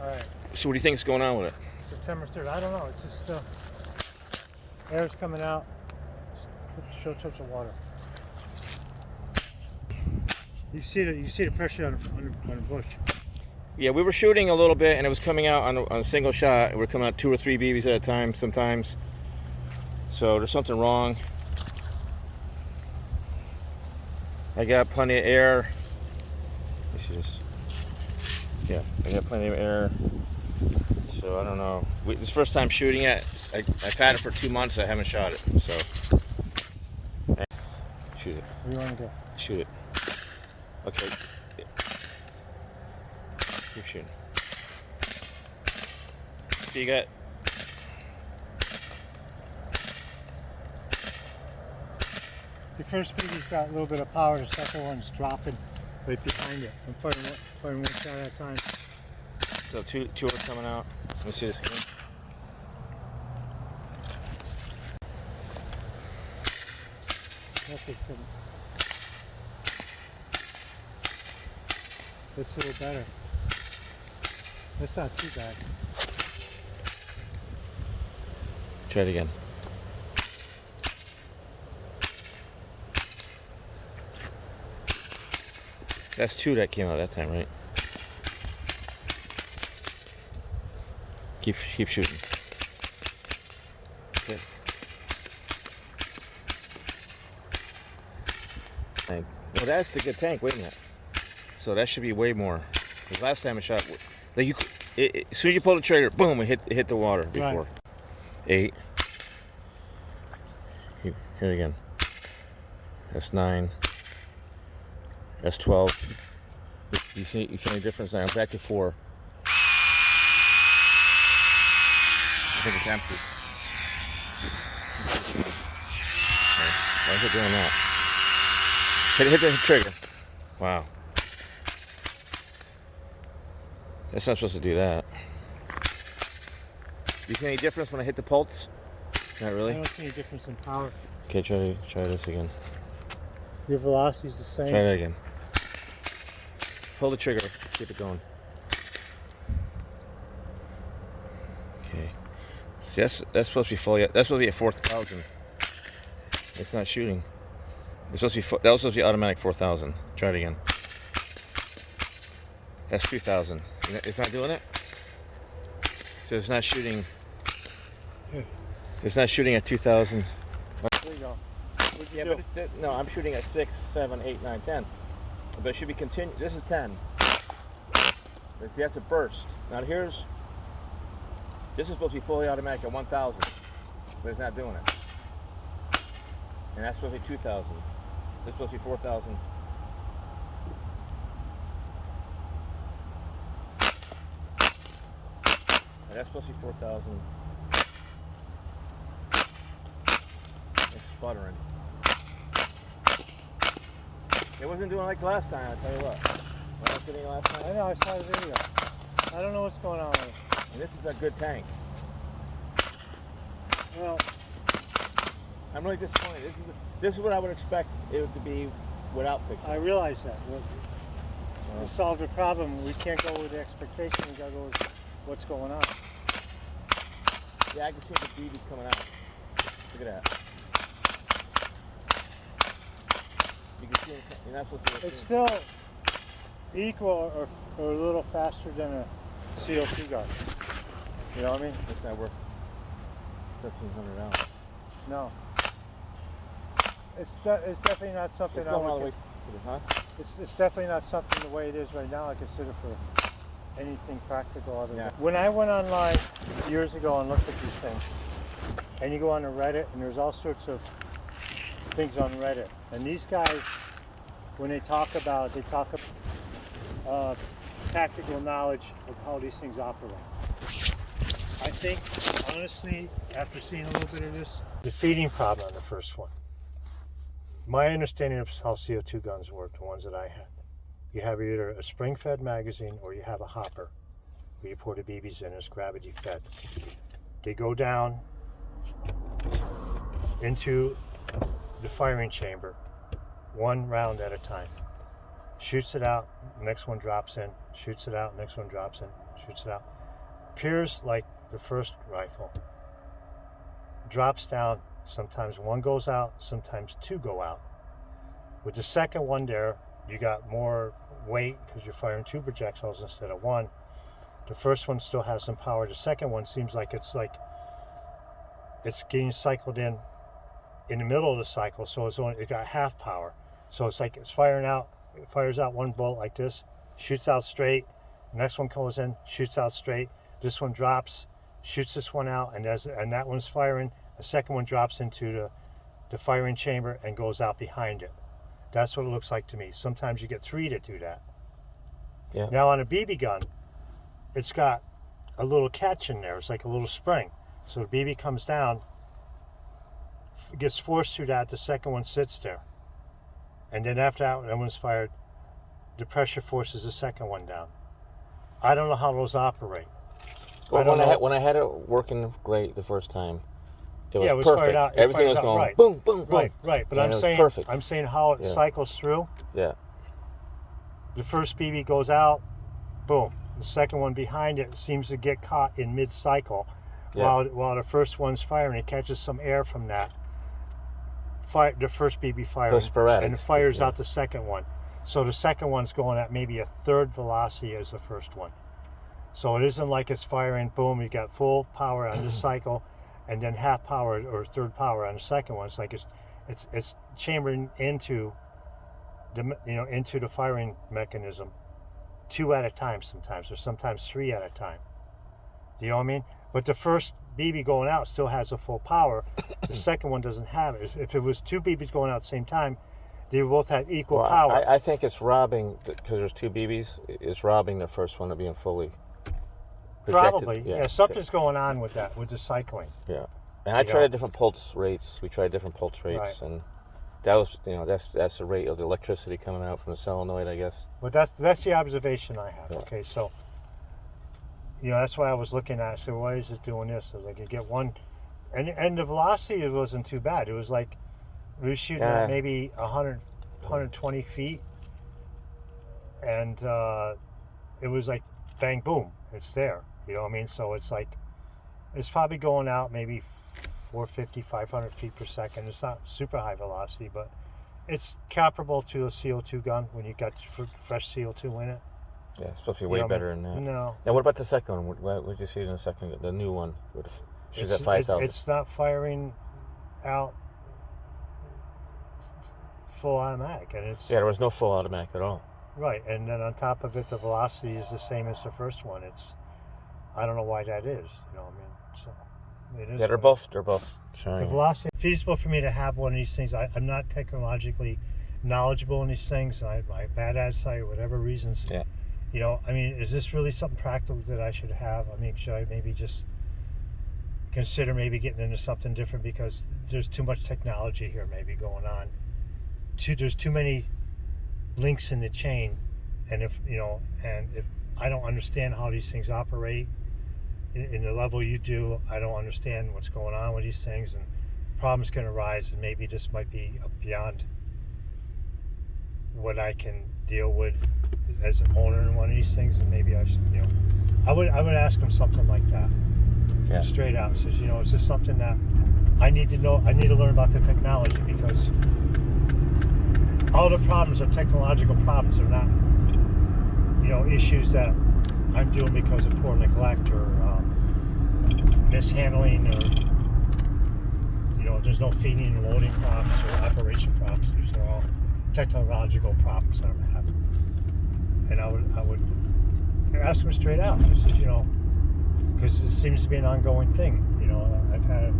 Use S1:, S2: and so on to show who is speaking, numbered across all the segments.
S1: All right.
S2: So what do you think is going on with it?
S1: September 3rd. I don't know. It's just air's coming out. Show touch of water. You see the pressure on the bush.
S2: Yeah, we were shooting a little bit, and it was coming out on a single shot. We're coming out 2 or 3 BBs at a time sometimes. So there's something wrong. I got plenty of air. Let me see this. Yeah, I got plenty of air. So I don't know. This first time shooting it. I've had it for 2 months. I haven't shot it. So shoot it.
S1: What do you want to do?
S2: Shoot it. Okay. Keep shooting. So you got.
S1: The first BB's got a little bit of power. The second one's dropping right behind it. I'm firing one shot at a time.
S2: So two are coming out. Let me see this again.
S1: Nothing's coming. That's a little better. That's not too bad.
S2: Try it again. That's 2 that came out that time, right? Keep shooting. Good. Tank. Well, that's the good tank. Wait a minute. So that should be way more. Because last time I shot, like as soon as you pull the trigger, boom, it hit the water before.
S1: Right.
S2: 8. Here again. That's 9. That's 12. You see any difference now? I'm back to 4. I think it's empty. Okay. Why is it doing that? Hit the trigger. Wow. That's not supposed to do that. You see any difference when I hit the pulse? Not really.
S1: I don't see any difference in power.
S2: Okay, try this again.
S1: Your velocity's the same.
S2: Try that again. Pull the trigger. Keep it going. Okay. See, that's supposed to be fully. That's supposed to be at 4,000. It's not shooting. It's supposed to be. That was supposed to be automatic 4,000. Try it again. That's 2,000. It's not doing it. So it's not shooting. It's not shooting at 2,000.
S1: There you go.
S2: Yeah, but no, I'm shooting at 6, 7, 8, 9, 10. But it should be continued. This is 10. See, that's a burst. Now this is supposed to be fully automatic at 1,000, but it's not doing it. And that's supposed to be 2,000. This is supposed to be 4,000. And that's supposed to be 4,000. It's sputtering. It wasn't doing like last time, I'll tell you what. When I was shooting last time.
S1: I know, I saw the video. I don't know what's going on with it.
S2: And this is a good tank.
S1: Well,
S2: I'm really disappointed. This is what I would expect it to be without fixing.
S1: I realize that. To solve the problem, we can't go with the expectation. We gotta go with what's going on.
S2: Yeah, I can see the BB coming out. Look at that. You can see it. You're not supposed to.
S1: It's still equal or a little faster than a CO2 gun. You know what I mean?
S2: It's not worth $1,500.
S1: No. It's definitely not something.
S2: It's going all the way to the, huh?
S1: It's definitely not something the way it is right now. I consider for anything practical other than.
S2: Yeah.
S1: When I went online years ago and looked at these things, and you go on to Reddit, and there's all sorts of things on Reddit, and these guys, when they talk about tactical knowledge of how these things operate. I think, honestly, after seeing a little bit of this, the feeding problem on the first one. My understanding of how CO2 guns work, the ones that I had, you have either a spring-fed magazine or you have a hopper where you pour the BBs in. It's gravity-fed. They go down into the firing chamber, one round at a time. Shoots it out, next one drops in. Shoots it out, next one drops in. shoots it out. Appears like the first rifle. Drops down. Sometimes one goes out, sometimes two go out. With the second one there, you got more weight because you're firing two projectiles instead of one. The first one still has some power. The second one seems like it's getting cycled in the middle of the cycle, so it got half power. So it's like it's firing out. It fires out one bolt like this, shoots out straight. Next one goes in, shoots out straight. This one drops, shoots this one out, and that one's firing. The second one drops into the firing chamber and goes out behind it. That's what it looks like to me. Sometimes you get three to do that.
S2: Yeah.
S1: Now on a BB gun, it's got a little catch in there. It's like a little spring. So the BB comes down, gets forced through that. The second one sits there. And then after that one's fired, the pressure forces the second one down. I don't know how those operate.
S2: Well, when I had it working great the first time, it was perfect.
S1: Fired out.
S2: Everything was going
S1: right.
S2: boom, boom, boom.
S1: Right. But
S2: perfect.
S1: I'm saying how it cycles through.
S2: Yeah.
S1: The first BB goes out, boom. The second one behind it seems to get caught in mid-cycle, while the first one's firing. It catches some air from that. The first BB fires and it fires out the second one. So the second one's going at maybe a third velocity as the first one. So it isn't like it's firing, boom, you got full power on this cycle, and then half power or third power on the second one. It's like it's chambering into the firing mechanism, two at a time sometimes, or sometimes three at a time. Do you know what I mean? But the first BB going out still has a full power. The second one doesn't have it. If it was two BBs going out at the same time, they both had equal power.
S2: I think it's robbing, because there's two BBs, it's robbing the first one of being fully projected.
S1: Probably, yeah. Something's going on with that, with the cycling.
S2: Yeah, and I tried different pulse rates. We tried different pulse rates, and that was, that's the rate of the electricity coming out from the solenoid, I guess.
S1: But that's the observation I have.
S2: Yeah.
S1: Okay, so that's what I was looking at. So why is it doing this? I was like, you get one, and the velocity, it wasn't too bad. It was like we were shooting at maybe 100, 120 feet, and it was like bang boom, it's there. You know what I mean? So it's like it's probably going out maybe 450, 500 feet per second. It's not super high velocity, but it's comparable to a CO2 gun when you got fresh CO2 in it.
S2: Yeah, it's supposed to be way better than that.
S1: No.
S2: Now, what about the second one? What did you see in the second, the new one? She's at 5,000.
S1: It's not firing out full automatic, and it's
S2: there was no full automatic at all.
S1: Right, and then on top of it, the velocity is the same as the first one. I don't know why that is. You know what I mean? So it is.
S2: Yeah, they're both showing.
S1: The velocity feasible for me to have one of these things. I'm not technologically knowledgeable in these things. I'm bad at it, or whatever reasons.
S2: Yeah.
S1: I mean, is this really something practical that I should have? I mean, should I maybe just consider maybe getting into something different, because there's too much technology here maybe going on. There's too many links in the chain, and if I don't understand how these things operate in the level you do, I don't understand what's going on with these things, and problems can arise, and maybe this might be beyond what I can deal with as an owner in one of these things, and maybe I should, I would ask them something like that.
S2: Yeah.
S1: Straight out. Says, is this something that I need to know? I need to learn about the technology, because all the problems are technological problems. They're not, issues that I'm doing because of poor neglect or mishandling, or there's no feeding and loading problems or operation problems. These are all technological problems that I'm having. And I would ask them straight out. I said, because it seems to be an ongoing thing. I've had it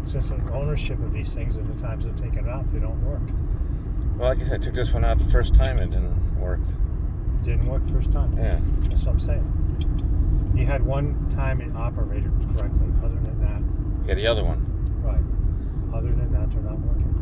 S1: since the ownership of these things, and the times I've taken it out, they don't work.
S2: Well, like I said, I took this one out the first time, it didn't work.
S1: It didn't work first time.
S2: Yeah.
S1: That's what I'm saying. You had one time it operated correctly. Other than that.
S2: Yeah, the other one.
S1: Right. Other than that, they're not working.